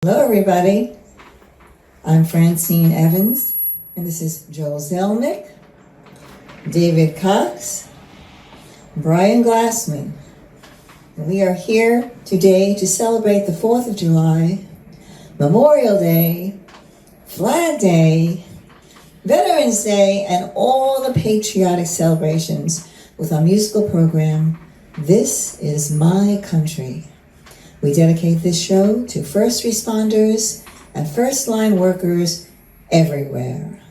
Hello, everybody. I'm Francine Evans, and this is Joel Zelnick, David Cox, Brian Glassman. And we are here today to celebrate the 4th of July, Memorial Day, Flag Day, Veterans Day, and all the patriotic celebrations with our musical program, This Is My Country. We dedicate this show to first responders and first line workers everywhere.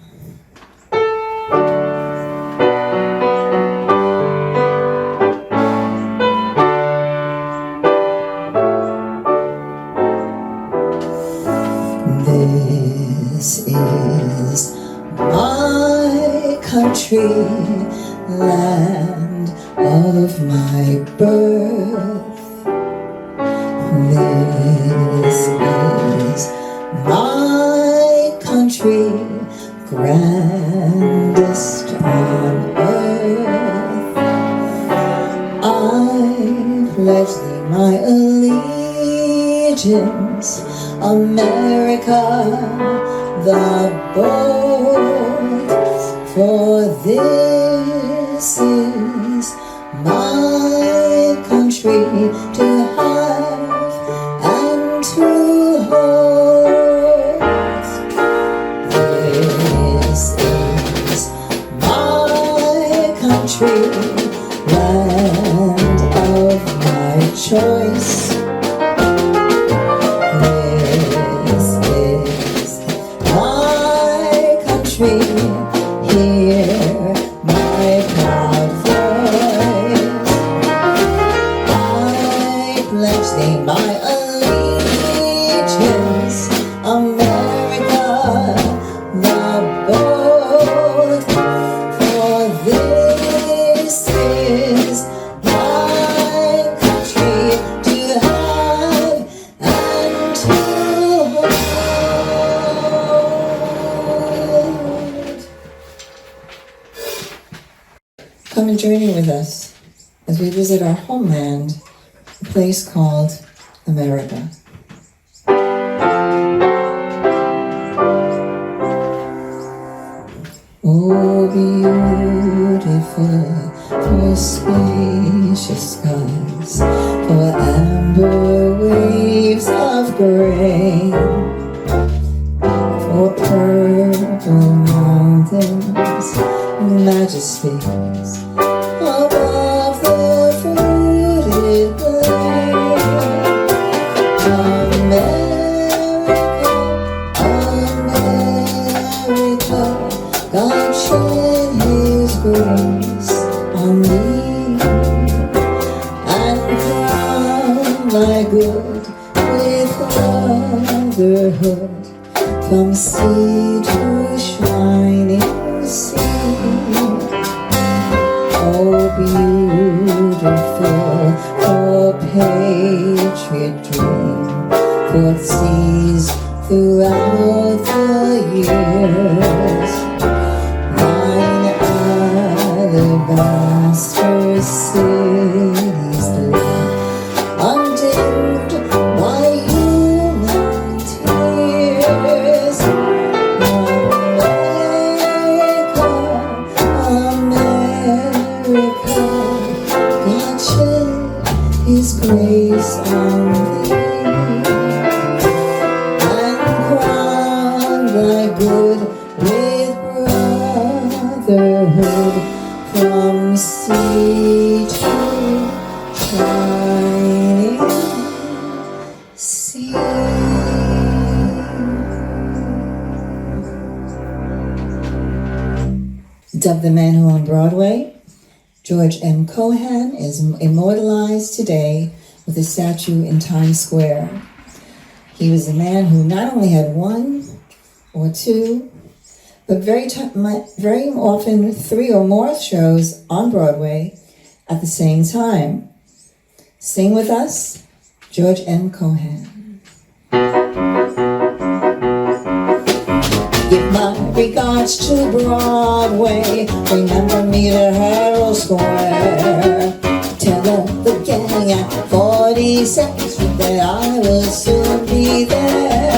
This is my country, land of my birth. This is my country, grandest on earth. I pledge thee my allegiance, America the bold, for this is my country to have and to hold. This is my country, land of my choice. This is my country, hear my proud voice. I pledge thee my allegiance, America the bold, for this is my country to have and to hold. Come and journey with us as we visit our homeland, a place called America. Oh, beautiful for spacious skies, for amber waves of grain, for purple mountains, majesties above the fruited plain. America, God shed His grace on thee, and crown thy good with brotherhood, from sea to shining sea. Oh, beautiful for patriot dream, for seas throughout the years. Thine alabaster cities gleam, undimmed by human tears. America, God shed His grace on thee, and crown thy good with brotherhood, from sea to shining sea. Dubbed the Man Who Owned Broadway, George M. Cohan is immortalized today with a statue in Times Square. He was a man who not only had one or two, but very often 3 or more shows on Broadway at the same time. Sing with us, George M. Cohan. Give my regards to Broadway, remember me to Herald Square. Tell all the gang at 42nd Street that I will soon be there.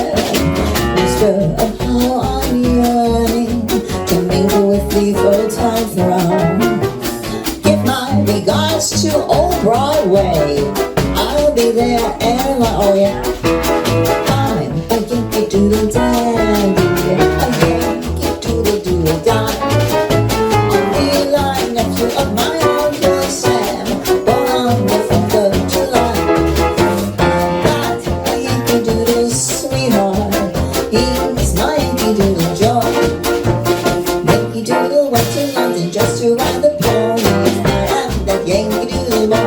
there and like, oh yeah. I'm a Yankee Doodle Dandy, a Yankee Doodle Doodle Dandy. I'm the line nephew of my Uncle Sam, born on the 4th of July. I've got a Yankee Doodle sweetheart, he's my Yankee Doodle joy. Yankee Doodle went to London just to ride the pony, and I am that Yankee Doodle boy.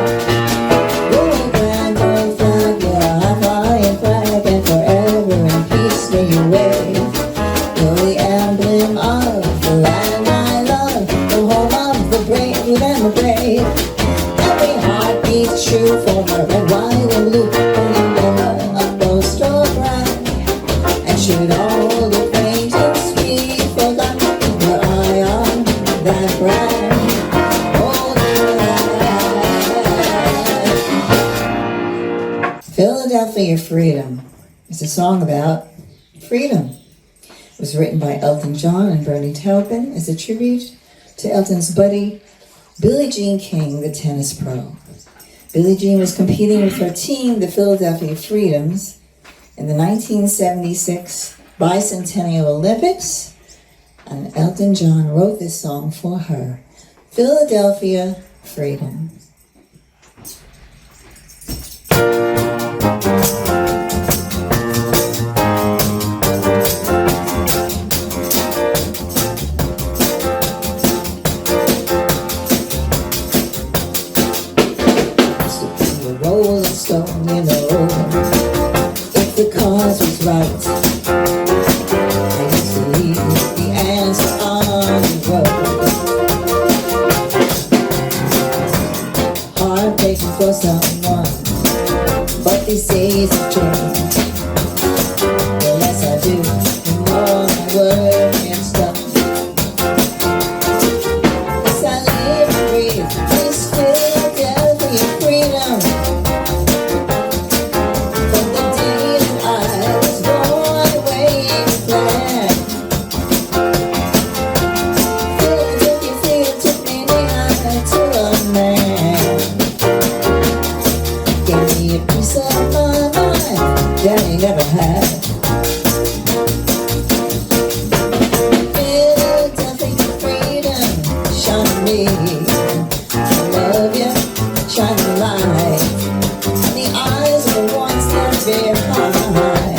Every heart beats true for her red, white, and blue. Never a boast or brag, and should all acquaintance be forgotten, were I on that brag. Oh, yeah. Philadelphia Freedom is a song about freedom. It was written by Elton John and Bernie Taupin as a tribute to Elton's buddy Billie Jean King, the tennis pro. Billie Jean was competing with her team, the Philadelphia Freedoms, in the 1976 Bicentennial Olympics, and Elton John wrote this song for her, Philadelphia Freedom. Rolling stone, you know, if the cause was right, I used to leave the answer on the road. Heartbreaking for someone, but these days have changed. The less I do, the more I work and stuff. As I live and breathe this Philadelphia freedom. That he never had. Philadelphia freedom, shine me. I love you, shine the light in the eyes of the ones that behind.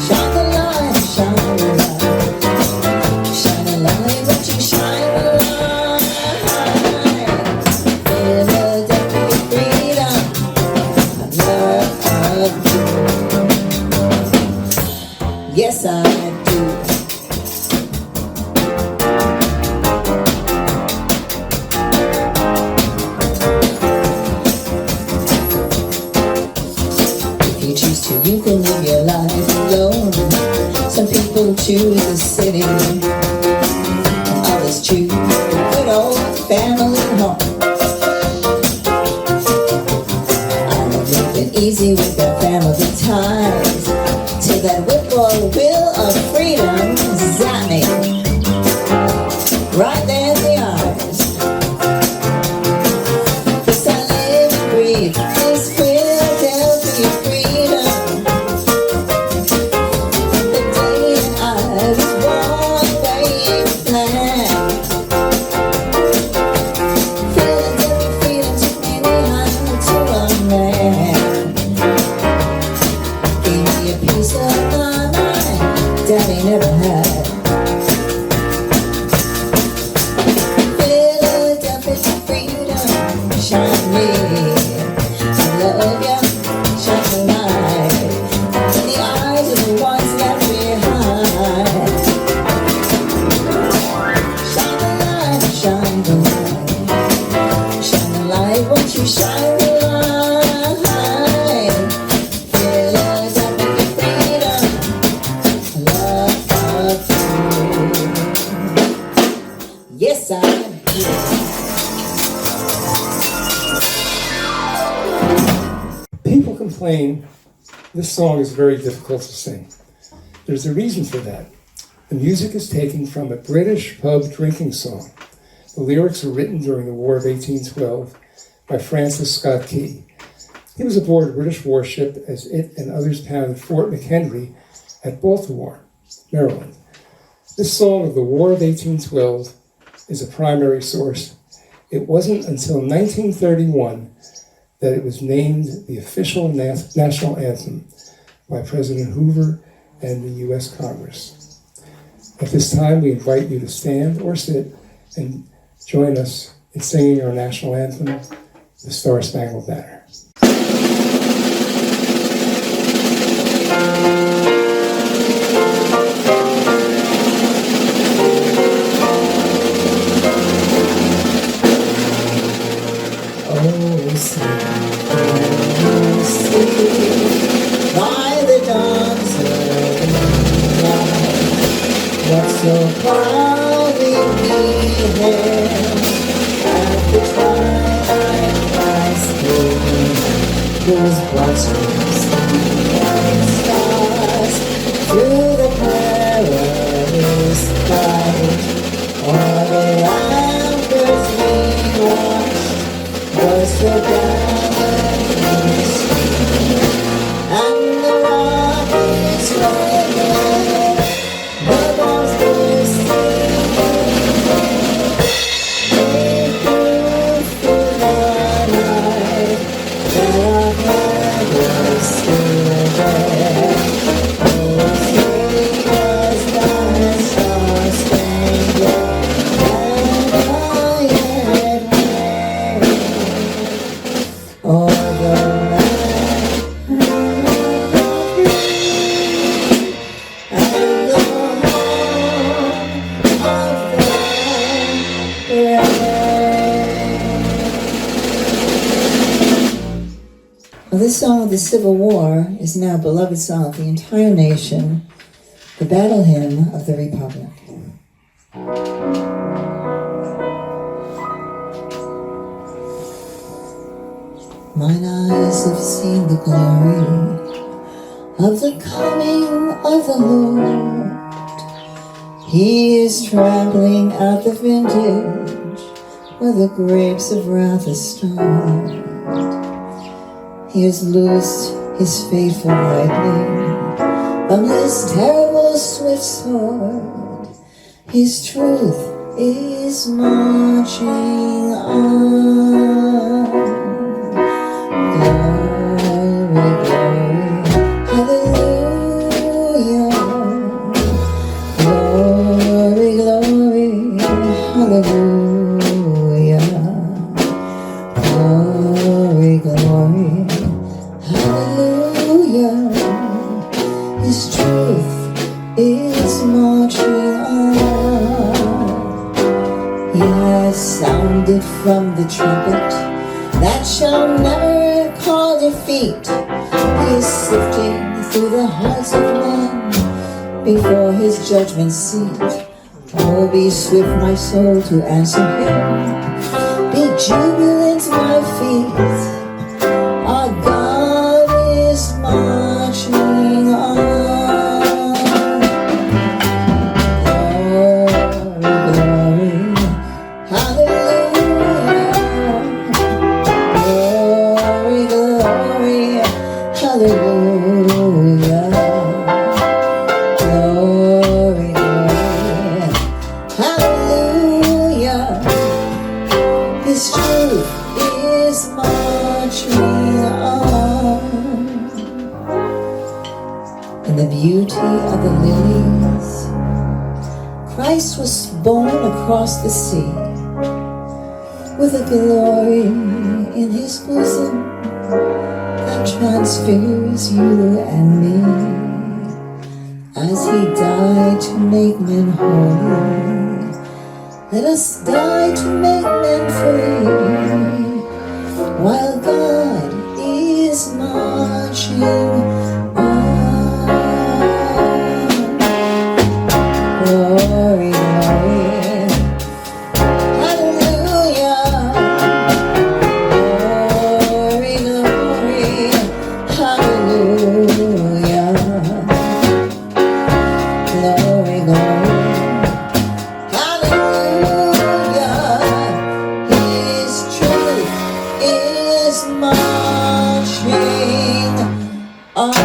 Shine the light, shine the light, shine the light, won't you shine the light? Philadelphia freedom. Yes, I do. If you choose to, you can live your life alone. Some people choose the city, others choose the good old family home. Easy with their family ties, till that whippoorwill will of freedom zap me right there in the eyes. 'Cause I live and breathe this Philadelphia freedom. The day that I was born waving flag. Philadelphia freedom took me behind to a man. Piece of my mind Daddy never had. Philadelphia freedom, shine me. I love you, shine the light in the eyes of the ones left behind. Shine the light, shine the light, shine the light, won't you shine the light? Yes, I do. People complain this song is very difficult to sing. There's a reason for that. The music is taken from a British pub drinking song. The lyrics were written during the War of 1812 by Francis Scott Key. He was aboard a British warship as it and others pounded Fort McHenry at Baltimore, Maryland. This song of the War of 1812 is a primary source. It wasn't until 1931 that it was named the official national anthem by President Hoover and the U.S. Congress. At this time, we invite you to stand or sit and join us in singing our national anthem, the Star-Spangled Banner. Oh, sleep, by the dawn's early light, what so proudly we hailed at the twilight Christ came, whose blood streams and stars through the perilous fight, o'er the ramparts we watched, was the gallantly stream, and the rockets rolled, the bombs bursting, they flew through the night, that our flag was still there. Oh, say was that star-spangled banner yet waving o'er the land and the home of the brave. Well, this song of the Civil War is now a beloved song of the entire nation, the battle hymn of the Republic. Mine eyes have seen the glory of the coming of the Lord. He is trampling out the vintage where the grapes of wrath are stored. He has loosed his faithful lightning from his terrible swift sword. His truth is marching on. Glory, glory, hallelujah. Glory, glory, hallelujah. Glory, glory, hallelujah. His truth is marching on. He has sounded from the trumpet that shall never call defeat. He is sifting through the hearts of men before his judgment seat. Oh, be swift, my soul, to answer him. Be jubilant, my feet. Our God is marching on. Glory, glory, hallelujah. Glory, glory, hallelujah. Glory, glory, hallelujah. His truth is marching on. In the beauty of the lilies, Christ was born across the sea, with a glory in his bosom that transfigures you and me. As he died to make men holy, let us die to make men free, while God is marching on. Glory, glory, hallelujah. Glory, glory, hallelujah. Glory, glory, hallelujah. His truth is These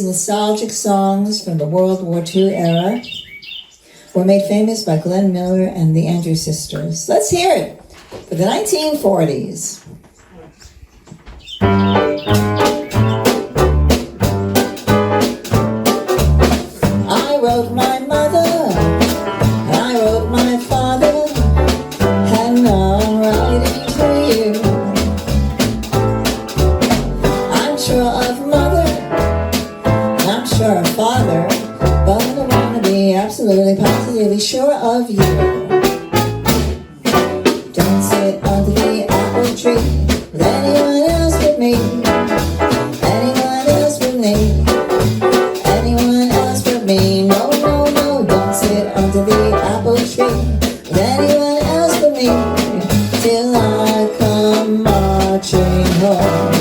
nostalgic songs from the World War II era were made famous by Glenn Miller and the Andrews Sisters. Let's hear it for the 1940s. I wrote my mother, and I wrote my father, and now I'm writing to you. I'm sure of mother, and I'm sure of father, but I want to be absolutely positively sure of you. Don't sit under the apple tree with anyone else but me. Anyone else but me. Anyone else but me. No, no, no, don't sit under the apple tree with anyone else but me till I come marching home.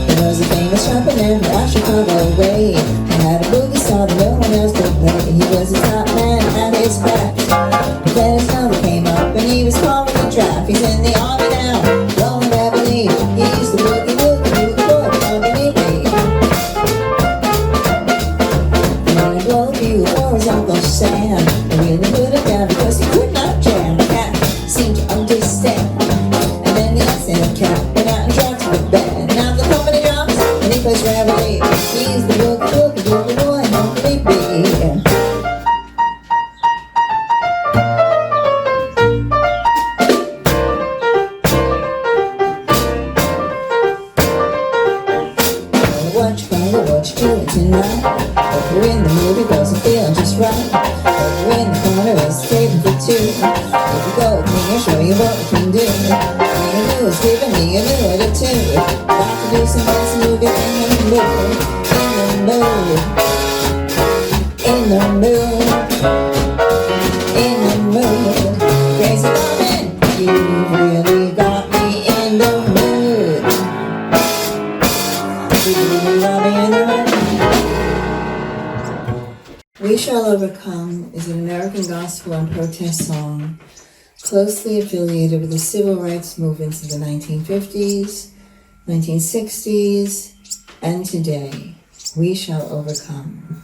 There was a famous rapper named Chicago way. He had a boogie star that no one else could play. He was a top man at his craft. But then his father came up and he was calling the draft. He's in the army now, blowing heavily. He used to boogie boogie boy underneath me. And when he blew a bugle for his Uncle Sam, he really put it down because he could not jam. The cat seemed to understand. And then the accident cat went out and dropped to the bed. Now the company drops and he plays reveille. He's the boogie boy underneath me. What you doing tonight? Over in the movie wasn't feeling just right. Over in the corner escaping for two. If you go with me, I'll show you what we can do. All you do is giving me a minute or two. Got to do some dance movie in the mood. In the mood. In the mood. In the mood. Crazy woman, you've really got me in the mood. You got me in the mood. We Shall Overcome is an American gospel and protest song closely affiliated with the civil rights movements of the 1950s, 1960s, and today. We shall overcome.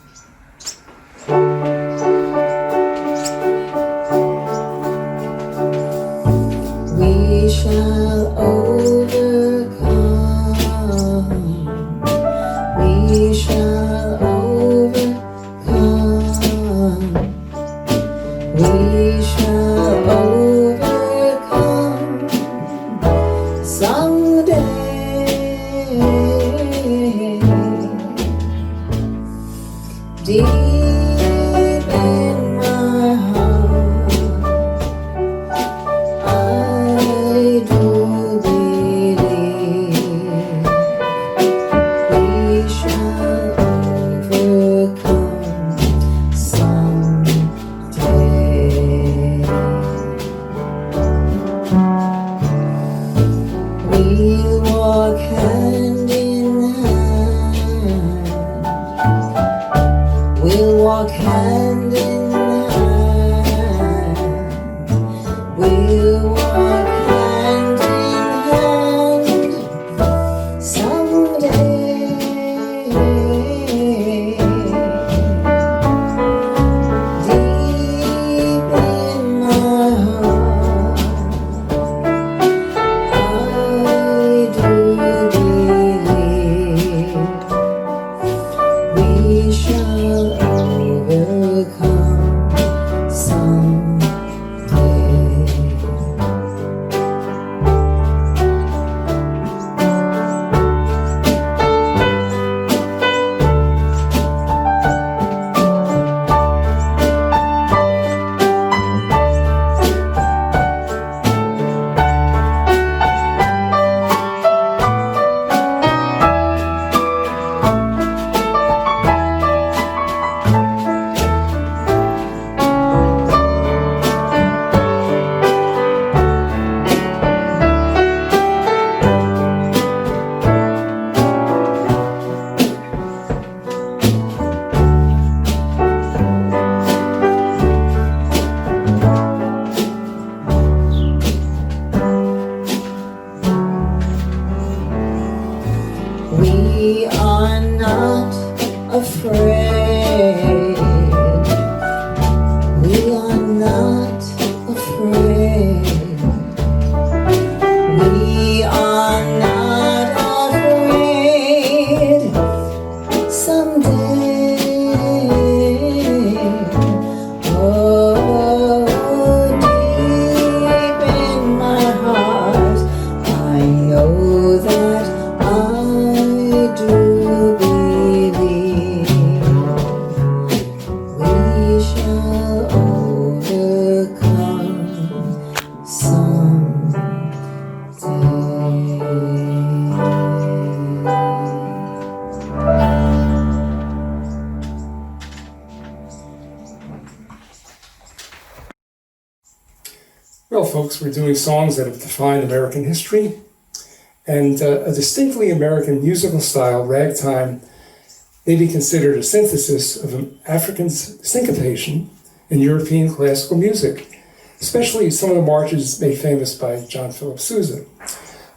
We shall overcome. We shall overcome. We shall overcome someday. Deep in my heart, I do believe we shall overcome someday. We'll walk hand in hand. We'll We are not afraid. We are not afraid. We are not afraid. Someday, oh, deep in my heart, I know that I do believe we shall overcome Well, folks, we're doing songs that have defined American history, and a distinctly American musical style, ragtime, may be considered a synthesis of African syncopation in European classical music, especially some of the marches made famous by John Philip Sousa.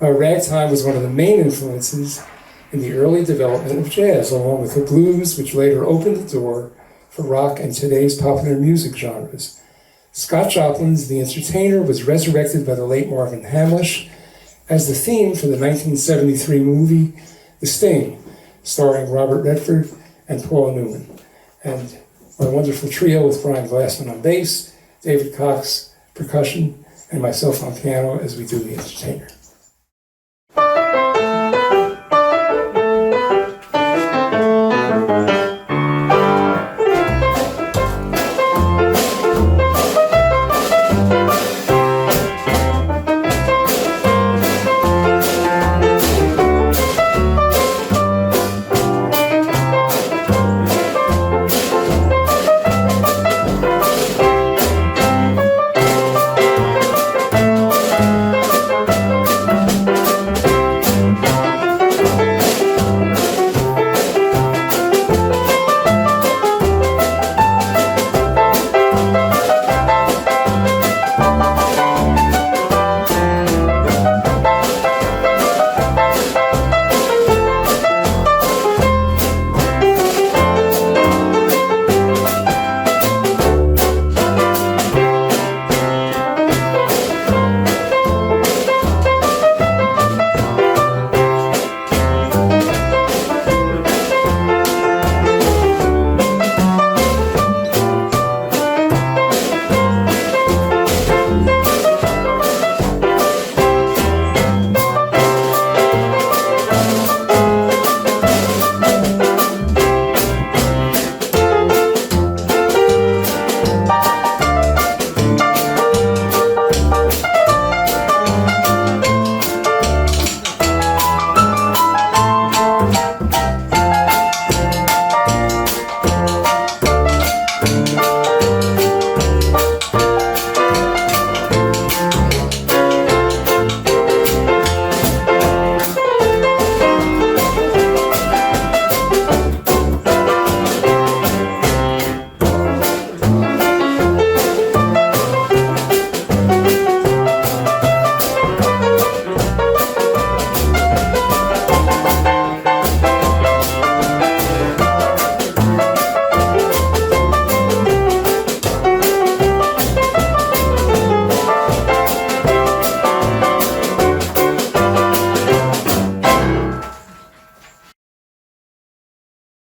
Ragtime was one of the main influences in the early development of jazz, along with the blues, which later opened the door for rock and today's popular music genres. Scott Joplin's The Entertainer was resurrected by the late Marvin Hamlish as the theme for the 1973 movie The Sting, starring Robert Redford and Paul Newman. And our wonderful trio with Brian Glassman on bass, David Cox percussion, and myself on piano as we do The Entertainer.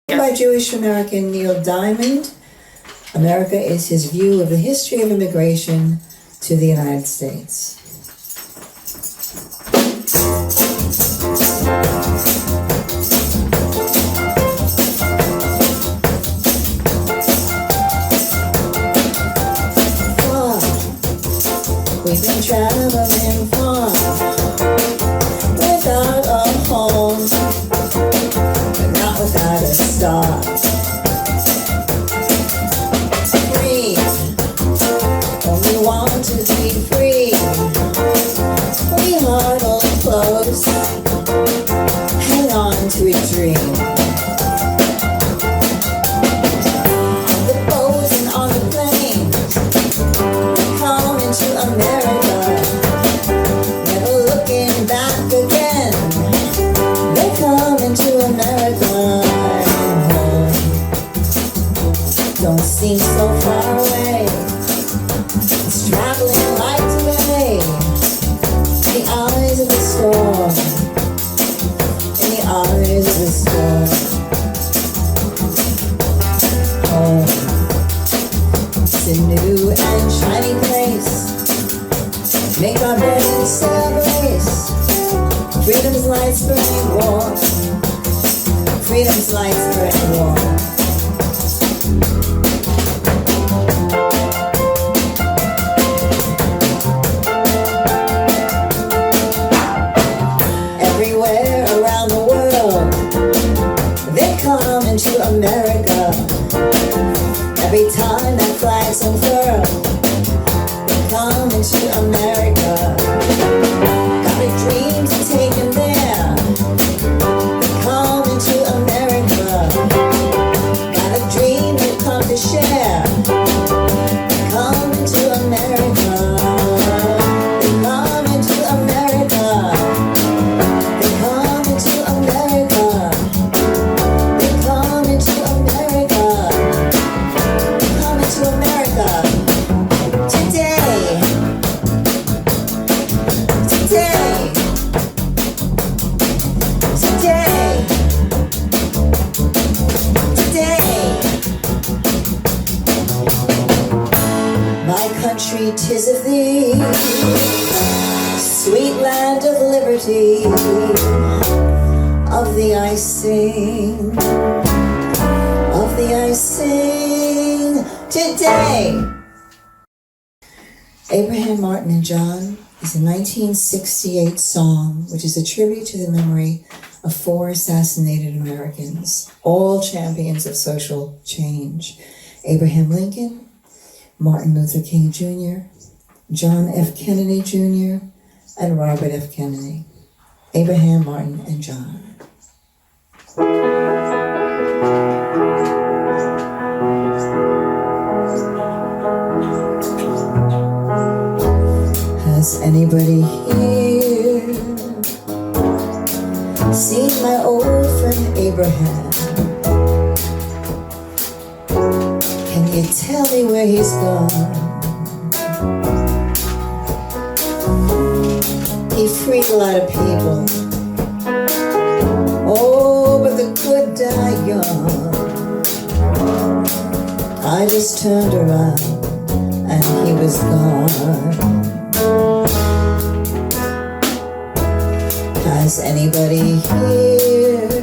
By Jewish American Neil Diamond, America is his view of the history of immigration to the United States. We've been traveling far without a home, but not without a start. Free, only want to be free. We huddle close, hang on to a dream. The boats and on the planes come into America, never looking back again. They come into America. rise of the storm. Home, it's a new and shining place. Make our bed and celebrate. Freedom's lights burning warm. Freedom's lights burning warm. Everywhere around the world, they come into America. Every time that flag's unfurled, they come into America. Got a dream to take them there. They come into America. Got a dream they've come to share. They come into America. They come into America. They come into America. They come into America. They come into America. Today. Today. Today. Today. My country, 'tis of thee, sweet land of liberty, of the I sing, of the I sing today. Abraham, Martin, and John is a 1968 song which is a tribute to the memory of 4 assassinated Americans, all champions of social change. Abraham Lincoln, Martin Luther King Jr., John F. Kennedy Jr., and Robert F. Kennedy. Abraham, Martin, and John. Has anybody here seen my old friend Abraham? Can you tell me where he's gone? He freed a lot of people. Oh, but the good die young. I just turned around and he was gone. Has anybody here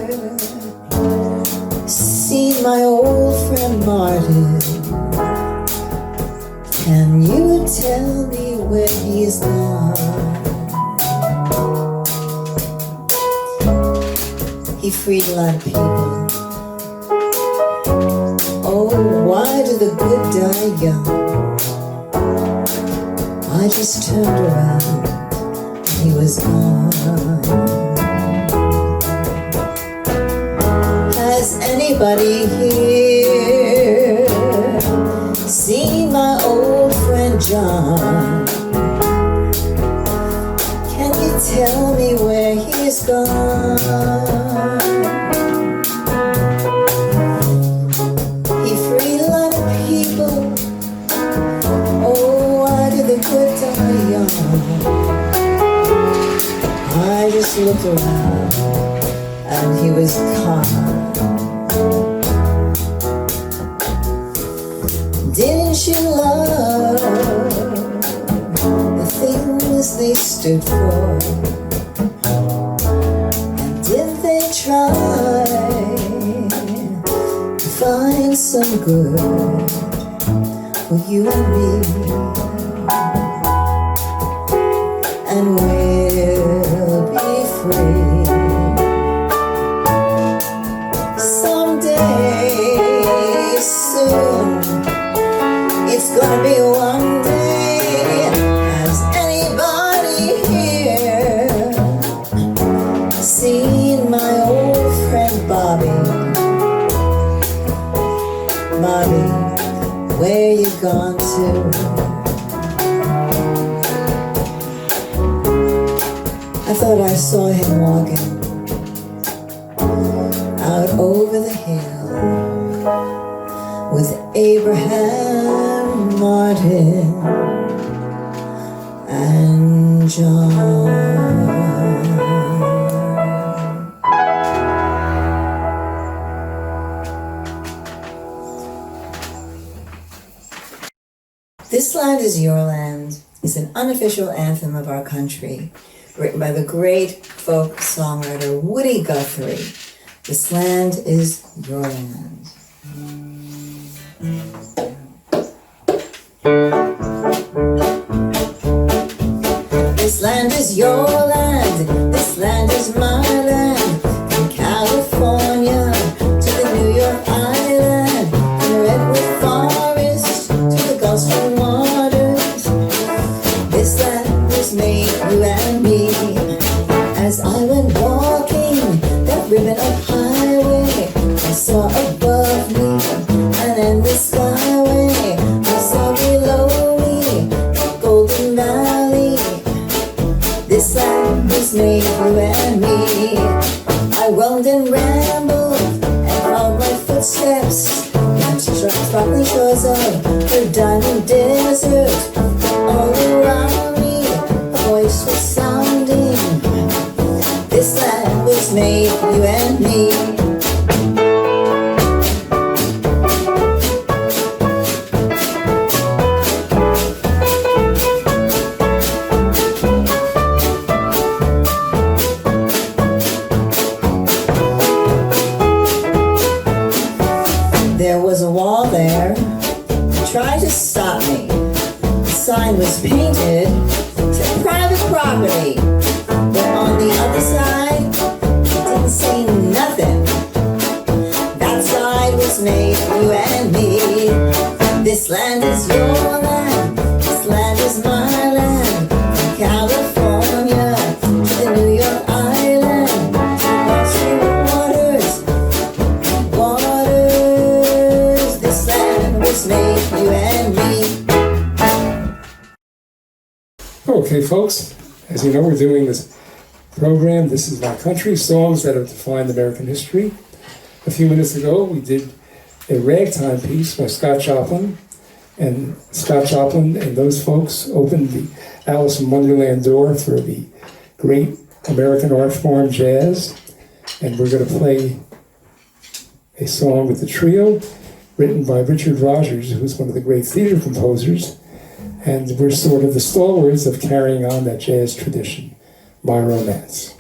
seen my old friend Martin? Can you tell me where he's gone? He freed a lot of people. Oh, why do the good die young? I just turned around, he was gone. Has anybody here seen my old friend John? Can you tell me where he's gone? He freed a lot of people. Oh, why did the good die young? I just looked around and he was gone. Didn't you love the things they stood for? And didn't they try to find some good for you and me? And we'll be free someday soon. It's gonna be one day. Has anybody here seen my old friend Bobby? Bobby, where you gone to? I thought I saw him walking out over the hill with Abraham, Martin, and John. Land is Your Land is an unofficial anthem of our country, written by the great folk songwriter Woody Guthrie. This land is your land. This land is your land, this land is my land. From California to the New York Island, from the Redwood Forest to the Gulf Stream waters. This land was made you and me. As I went walking that ribbon of highway, I saw above me an endless skyway. I saw below me the Golden Valley. This land was made you and me. I roamed and rambled and followed my footsteps down sparkling shores of the diamond desert. All around me a voice was sounding. This land was made you and me. There was a wall there that tried to stop me. The sign was painted to private property, but on the other side, it didn't say nothing. That side was made for you and me. This land is your land, this land is my land. From California to the New York Island, to the Gulf Stream waters. This land was made for you and me. Okay, folks, as you know, we're doing this program, This Is My Country, songs that have defined American history. A few minutes ago, we did a ragtime piece by Scott Joplin, and Scott Joplin and those folks opened the Alice in Wonderland door for the great American art form jazz, and we're going to play a song with the trio written by Richard Rodgers, who was one of the great theater composers, and we're sort of the stalwarts of carrying on that jazz tradition, My Romance.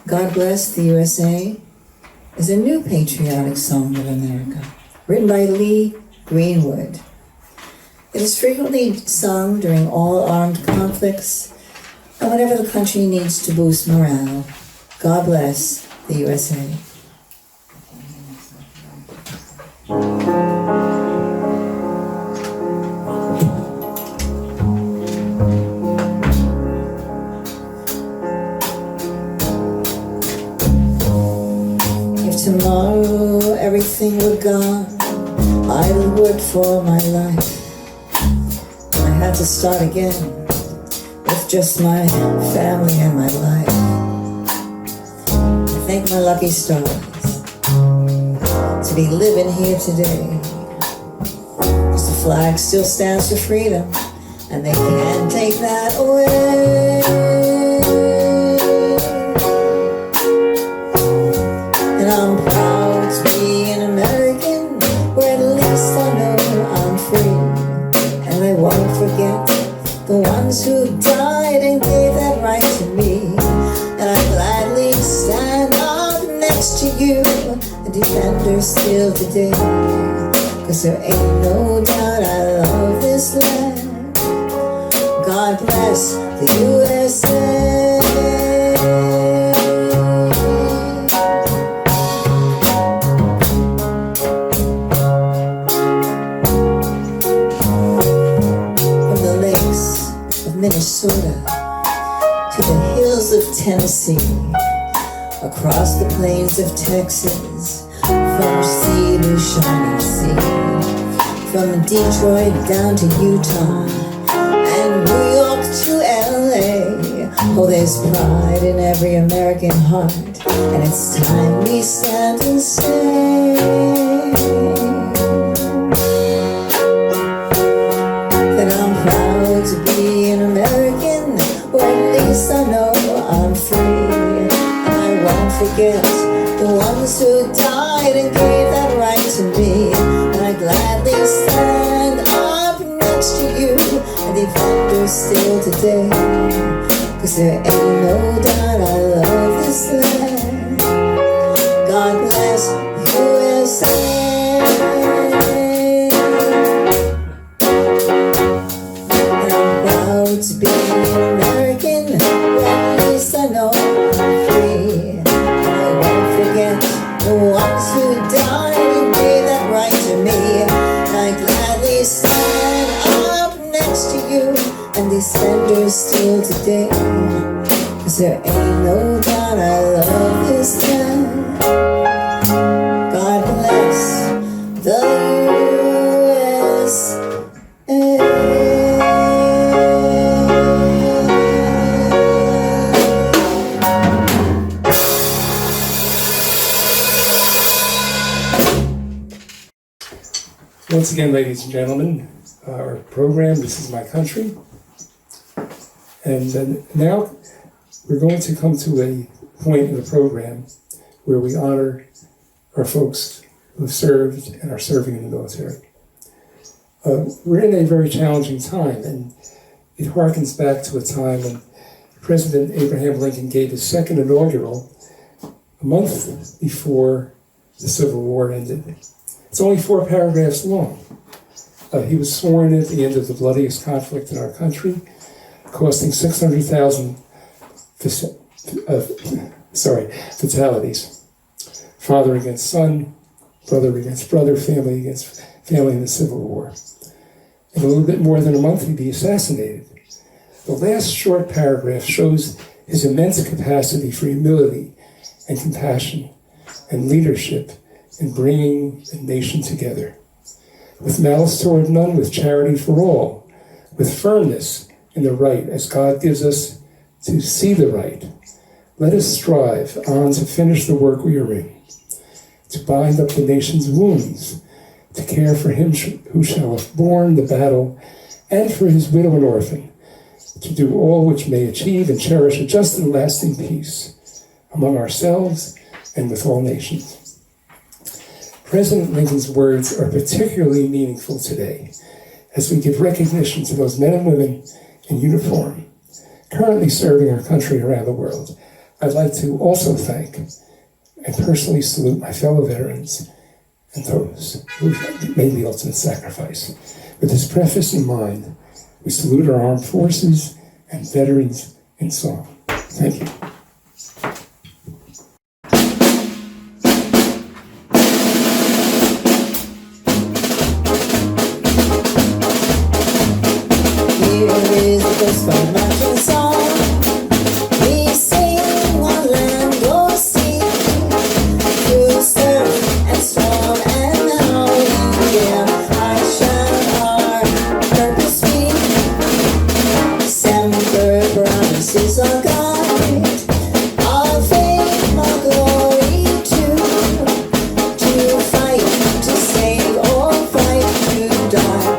God Bless the USA is a new patriotic song of America, written by Lee Greenwood. It is frequently sung during all armed conflicts and whenever the country needs to boost morale. God bless the USA. Tomorrow everything were gone, I would work for my life. I had to start again with just my family and my life. I thank my lucky stars to be living here today, 'cause the flag still stands for freedom and they can't take that away. I'm proud to be an American, where at least I know I'm free. And I won't forget the ones who died and gave that right to me. And I gladly stand up next to you, a defender still today. 'Cause there ain't no doubt I love this land. God bless the USA. Minnesota to the hills of Tennessee, across the plains of Texas, from sea to shining sea, from Detroit down to Utah and New York to LA. Oh, there's pride in every American heart, and it's time we stand and say that I'm proud to be an American, or at least I know I'm free. And I won't forget the ones who died and gave that right to me. And I gladly stand up next to you, a defenders still today. 'Cause there ain't no doubt I love this land. God bless USA. I'm proud to be an American, well, at least I know I'm free. I won't forget the ones who died and gave that right to me. I gladly stand up next to you and defenders still today. 'Cause there ain't no doubt I love this land. God bless the USA. Once again, ladies and gentlemen, our program, This Is My Country. And now we're going to come to a point in the program where we honor our folks who have served and are serving in the military. We're in a very challenging time, and it harkens back to a time when President Abraham Lincoln gave his second inaugural a month before the Civil War ended. It's only 4 paragraphs long. He was sworn at the end of the bloodiest conflict in our country, costing 600,000 fatalities. Father against son, brother against brother, family against family in the Civil War. In a little bit more than a month, he'd be assassinated. The last short paragraph shows his immense capacity for humility and compassion and leadership in bringing the nation together. With malice toward none, with charity for all, with firmness in the right, as God gives us to see the right. Let us strive on to finish the work we are in, to bind up the nation's wounds, to care for him who shall have borne the battle, and for his widow and orphan, to do all which may achieve and cherish a just and lasting peace among ourselves and with all nations. President Lincoln's words are particularly meaningful today as we give recognition to those men and women in uniform currently serving our country around the world. I'd like to also thank and personally salute my fellow veterans and those who made the ultimate sacrifice. With this preface in mind, we salute our armed forces and veterans in song. Thank you. This one marching song we sing on land or sea, through surf and storm and howling gale. I shall our purpose be. Semper promises our guide, our fame, our glory too. To fight, to save, or fight to die.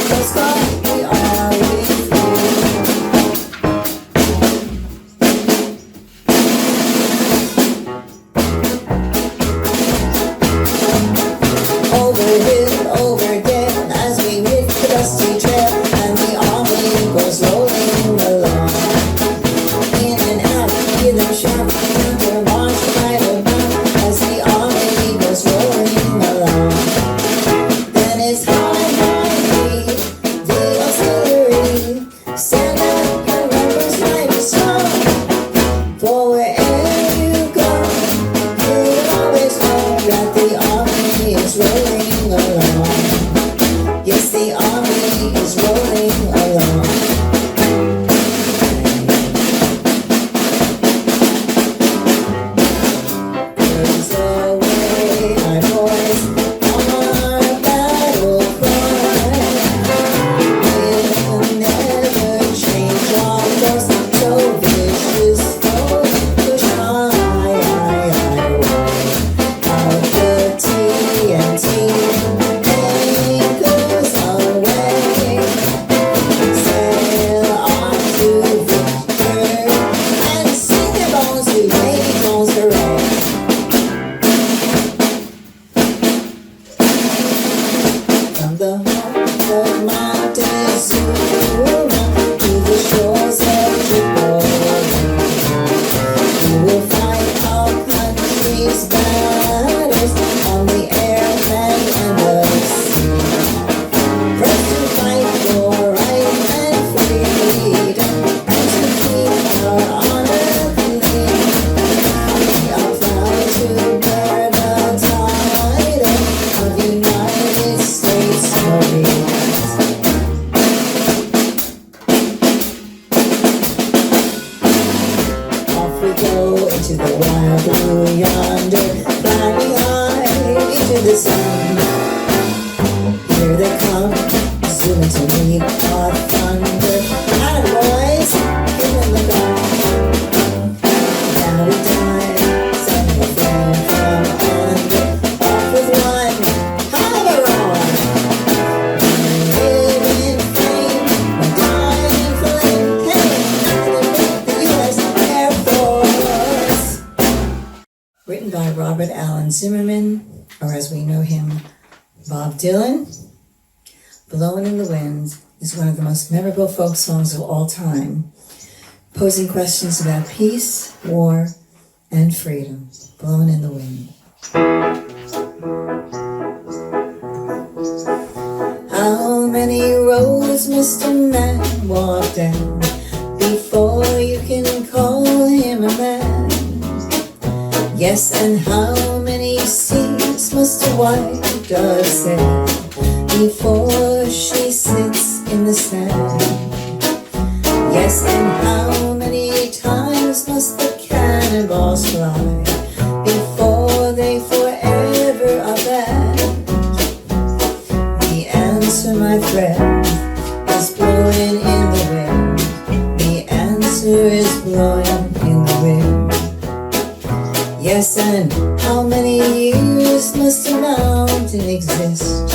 'Cause God, we are with you. Over hill, over again, as we hit the dusty trail, and the army goes rolling along. into the wild blue yonder, flying high into the sun. Here they come, zooming to meet our thunder. And boys, give them the gun. Now we die, setting the flame from under. Off with one, have a roar. We live in fame, we die in flame. Hey, nothing to beat the U.S. Air Force. Written by Robert Allen Zimmerman, or as we know him, Bob Dylan. Blowin' in the Wind is one of the most memorable folk songs of all time, posing questions about peace, war, and freedom. Blowin' in the Wind. How many roads must a man walk down before you can call him a man? Yes, and how many seas must a white dove sail before she sits in the sand? Yes, and how many times must the cannonballs fly before they forever are banned? The answer, my friend, is blowing in the wind. The answer is blowing in the wind. Yes, and how many years must a mountain exist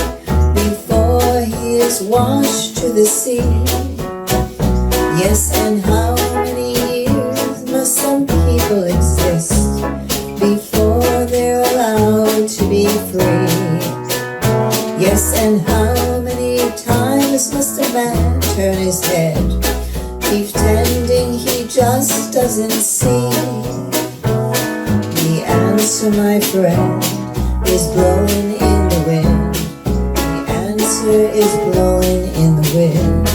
before he is washed to the sea? Yes, and how many years must some people exist before they're allowed to be free? Yes, and how many times must a man turn his head, pretending he just doesn't see? The answer, my friend, is blowing in the wind. The answer is blowing in the wind.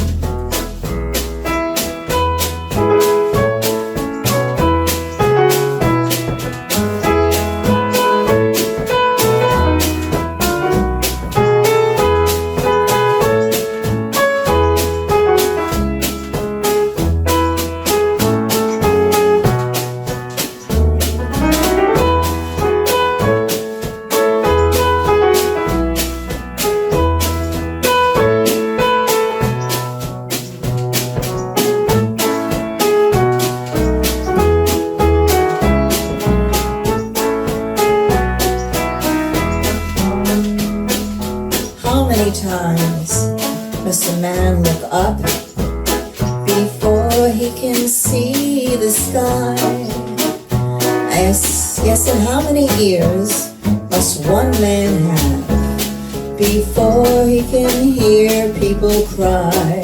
How many times must a man look up before he can see the sky? Yes, and how many ears must one man have before he can hear people cry?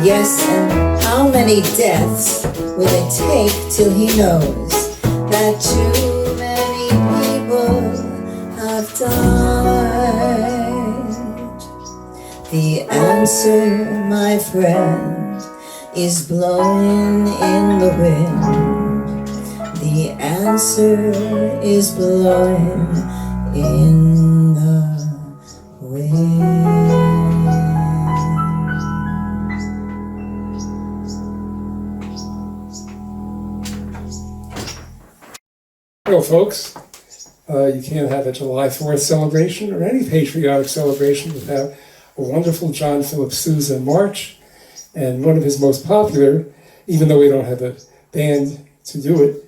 Yes, and how many deaths will it take till he knows that too many people have died? The answer, my friend, is blowing in the wind. The answer is blowing in the wind. Well, folks, you can't have a July 4th celebration or any patriotic celebration without a wonderful John Philip Sousa march, and one of his most popular, even though we don't have a band to do it,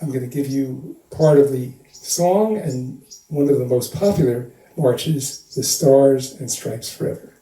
I'm going to give you part of the song and one of the most popular marches, The Stars and Stripes Forever.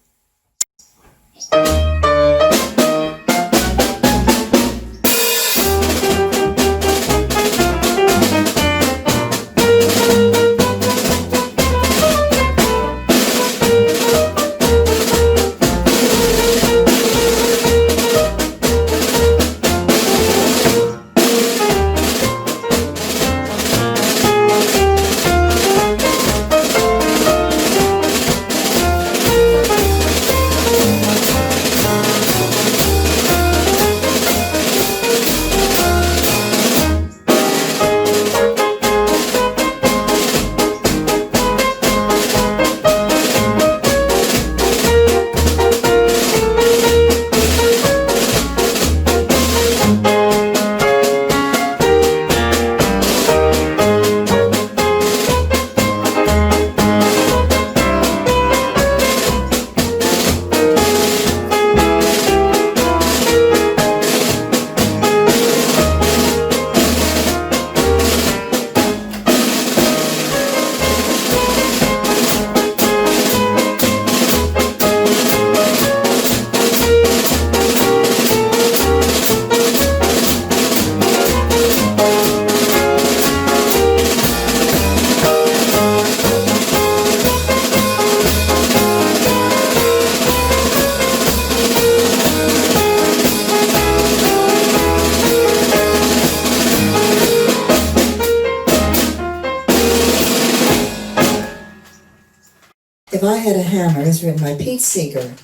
Hammer is written by Pete Seeger.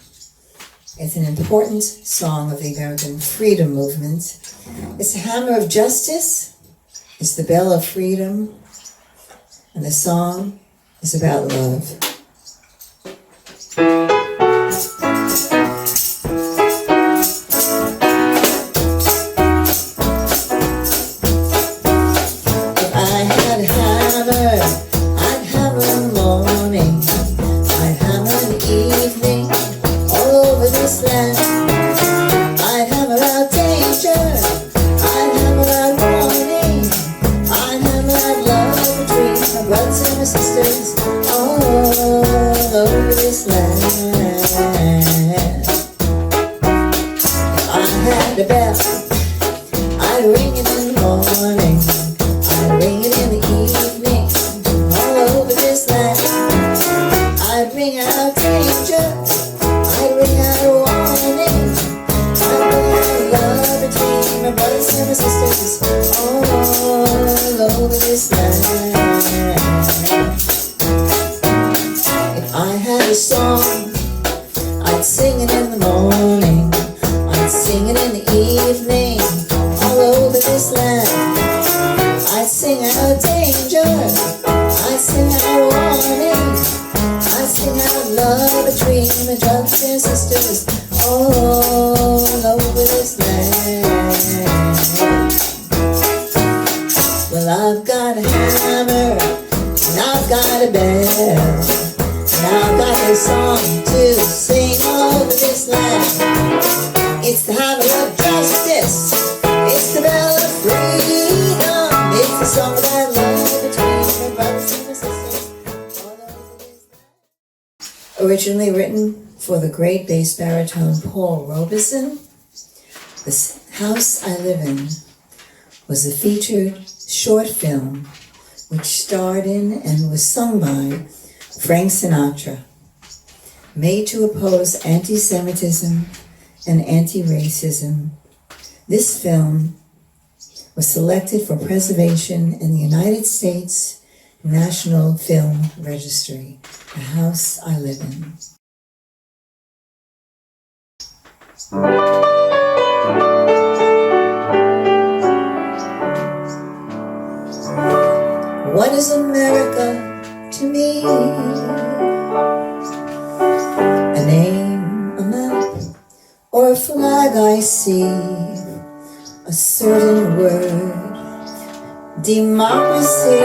It's an important song of the American freedom movement. It's the hammer of justice, it's the bell of freedom, and the song is about love. Originally written for the great bass baritone Paul Robeson, The House I Live In was a featured short film which starred in and was sung by Frank Sinatra, made to oppose anti-Semitism and anti-racism. This film was selected for preservation in the United States National Film Registry, The House I Live In. What is America to me? A name, a map, or a flag I see, a certain word, democracy.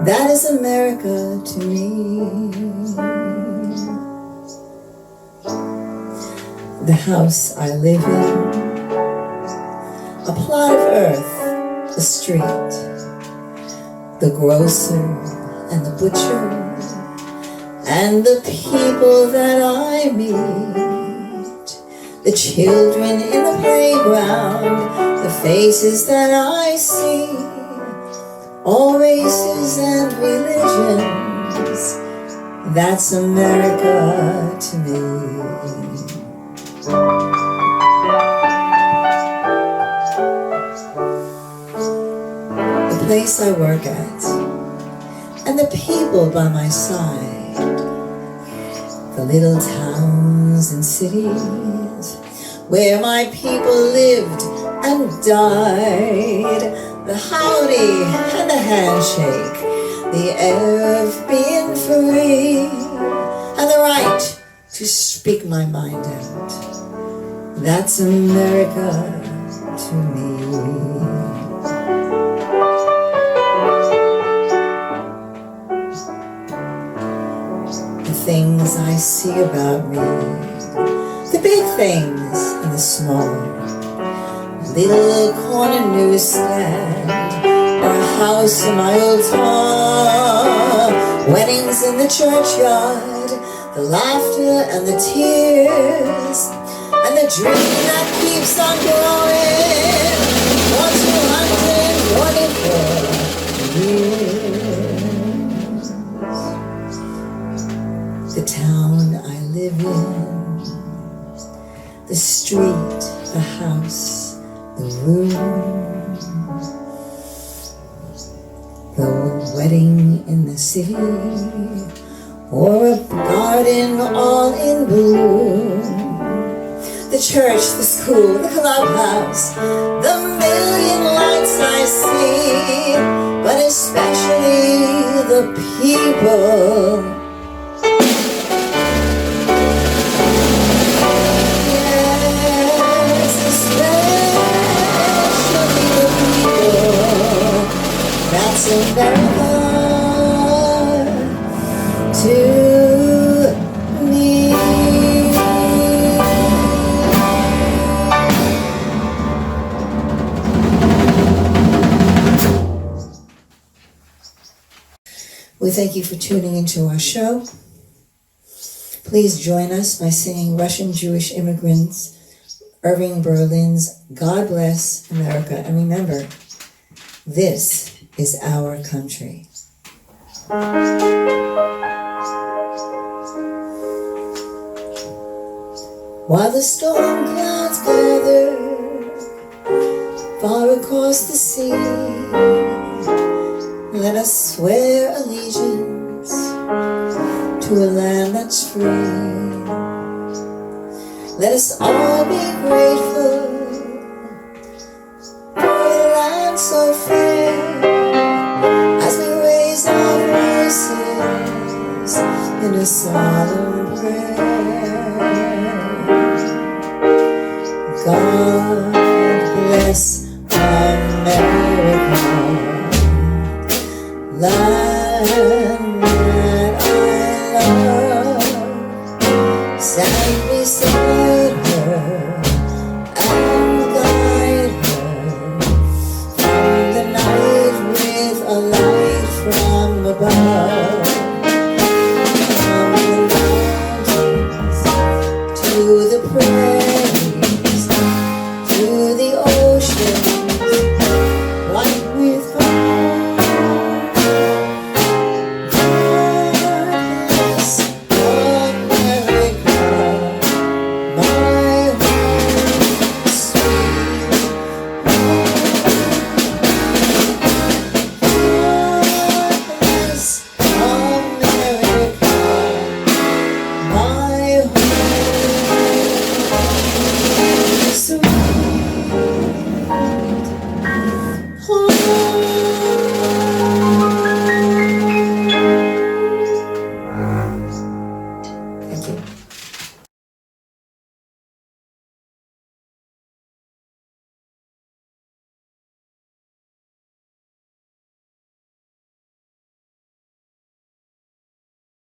That is America to me. The house I live in, a plot of earth, a street, the grocer and the butcher, and the people that I meet, the children in the playground, the faces that I see, all races and religions. That's America to me. The place I work at, and the people by my side, the little towns and cities where my people lived and died, the howdy and the handshake, the air of being free, and the right to speak my mind out. That's America to me. The things I see about me, the big things and the small, little corner newsstand, or a house in my old town, weddings in the churchyard, the laughter and the tears, and the dream that keeps on growing for 244 years. The town I live in, the street, the house, the room, the wedding in the city, or a garden all in bloom. The church, the school, the clubhouse, the million lights I see, but especially the people. Yes, especially the people. That's America to me. We thank you for tuning into our show. Please join us by singing Russian Jewish immigrants Irving Berlin's God Bless America. And remember, this is our country. While the storm clouds gather far across the sea, let us swear allegiance to a land that's free. Let us all be grateful for a land so fair, as we raise our voices in a solemn prayer. God bless America, land that I love. Stand beside her and guide her from the night with a light from above. From the mountains to the prairie,